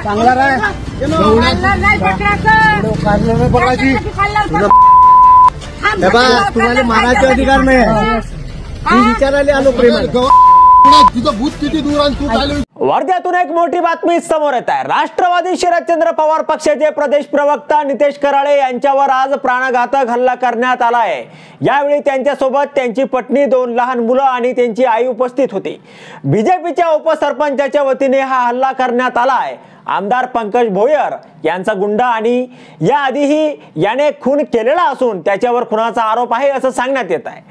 चांगला रे तुम्हाला मारायचे अधिकार नाही. विचारायला आलो प्रेमात तुझं भूत किती दूर आणि तू काय. वर्ध्यातून एक मोठी बातमी समोर येत आहे. राष्ट्रवादी शरदचंद्र पवार पक्षाचे प्रदेश प्रवक्ता नितेश कराळे यांच्यावर आज प्राणघातक हल्ला करण्यात आला आहे. यावेळी त्यांच्यासोबत त्यांची पत्नी, 2 लहान मुलं आणि त्यांची आई उपस्थित होती. बीजेपीच्या उपसरपंचाच्या वतीने हा हल्ला करण्यात आला आहे. आमदार पंकज भोयर यांचा गुंडा आणि याआधीही याने खून केलेला असून त्याच्यावर खुनाचा आरोप आहे असं सांगण्यात येत आहे.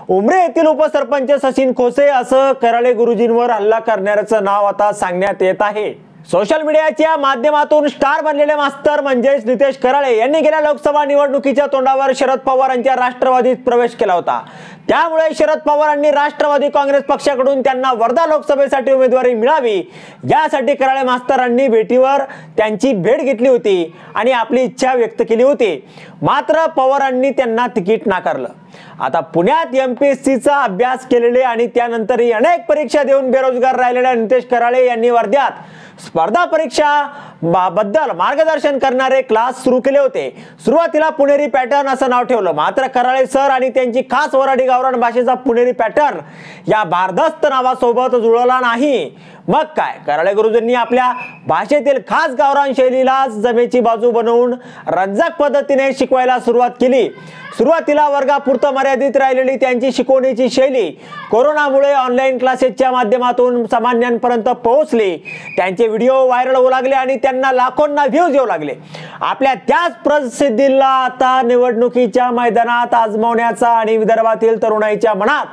उमरे येथील उपसरपंच सचिन खोसे असं कराळे गुरुजींवर हल्ला करणाऱ्याचं नाव आता सांगण्यात येत आहे. सोशल मीडियाच्या माध्यमातून स्टार बनलेले मास्तर म्हणजेच नितेश कराळे यांनी गेल्या लोकसभा निवडणुकीच्या तोंडावर शरद पवारांच्या राष्ट्रवादीत प्रवेश केला होता. त्यामुळे शरद पवारांनी राष्ट्रवादी काँग्रेस पक्षाकडून त्यांना वर्धा लोकसभेसाठी उमेदवारी मिळावी यासाठी कराळे मास्तरांनी भेटीवर त्यांची भेट घेतली होती आणि आपली इच्छा व्यक्त केली होती. मात्र पवारांनी त्यांना तिकीट नाकारलं. आता पुण्यात MPSCचा अभ्यास केलेले आणि त्यानंतरही अनेक परीक्षा देऊन बेरोजगार राहिलेल्या नितेश कराळे यांनी वर्ध्यात स्पर्धा परीक्षा बद्दल मार्गदर्शन करणारे क्लास सुरू केले होते. सुरुवातीला पुणेरी पॅटर्न असं नाव ठेवलं. मात्र कराळे सर आणि त्यांची खास वराडी गावरान भाषेचा पुणेरी पॅटर्न या भारदस्त नावासोबत जुळला नाही. मग काय, कराळे गुरुजींनी आपल्या भाषेतील खास गावरान शैलीला जमेची बाजू बनवून रंजक पद्धतीने शिकवायला सुरुवात केली. सुरुवातीला वर्गापुरतं मर्यादित राहिलेली त्यांची शिकवण्याची शैली कोरोनामुळे ऑनलाईन क्लासेसच्या माध्यमातून सामान्यांपर्यंत पोहोचली. त्यांचे व्हिडिओ व्हायरल होऊ लागले आणि त्यांना लाखोंना व्ह्यूज येऊ लागले. आपल्या त्याच प्रसिद्धीला आता निवडणुकीच्या मैदानात आजमावण्याचा आणि विदर्भातील तरुणाईच्या मनात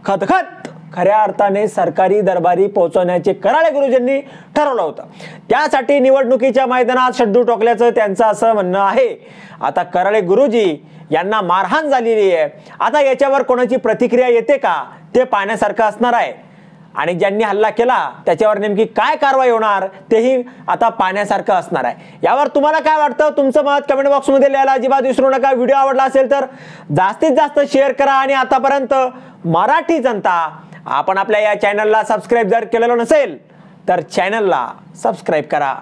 खतखत खऱ्या अर्थाने सरकारी दरबारी पोहोचवण्याचे कराळे गुरुजींनी ठरवलं होतं. त्यासाठी निवडणुकीच्या मैदानात शड्डू टोकल्याचं त्यांचं असं म्हणणं आहे. आता कराळे गुरुजी यांना मारहाण झालेली आहे. आता याच्यावर कोणाची प्रतिक्रिया येते का ते पाहण्यासारखं असणार आहे. आणि ज्यांनी हल्ला केला त्याच्यावर नेमकी काय कारवाई होणार तेही आता पाहण्यासारखं असणार आहे. यावर तुम्हाला काय वाटतं, तुमचं मत कमेंट बॉक्समध्ये लिहायला अजिबात विसरू नका. व्हिडिओ आवडला असेल तर जास्तीत जास्त शेअर करा आणि आतापर्यंत मराठी जनता आपण आपल्या या चॅनलला सबस्क्राईब जर केलेलं नसेल तर चॅनलला सबस्क्राईब करा.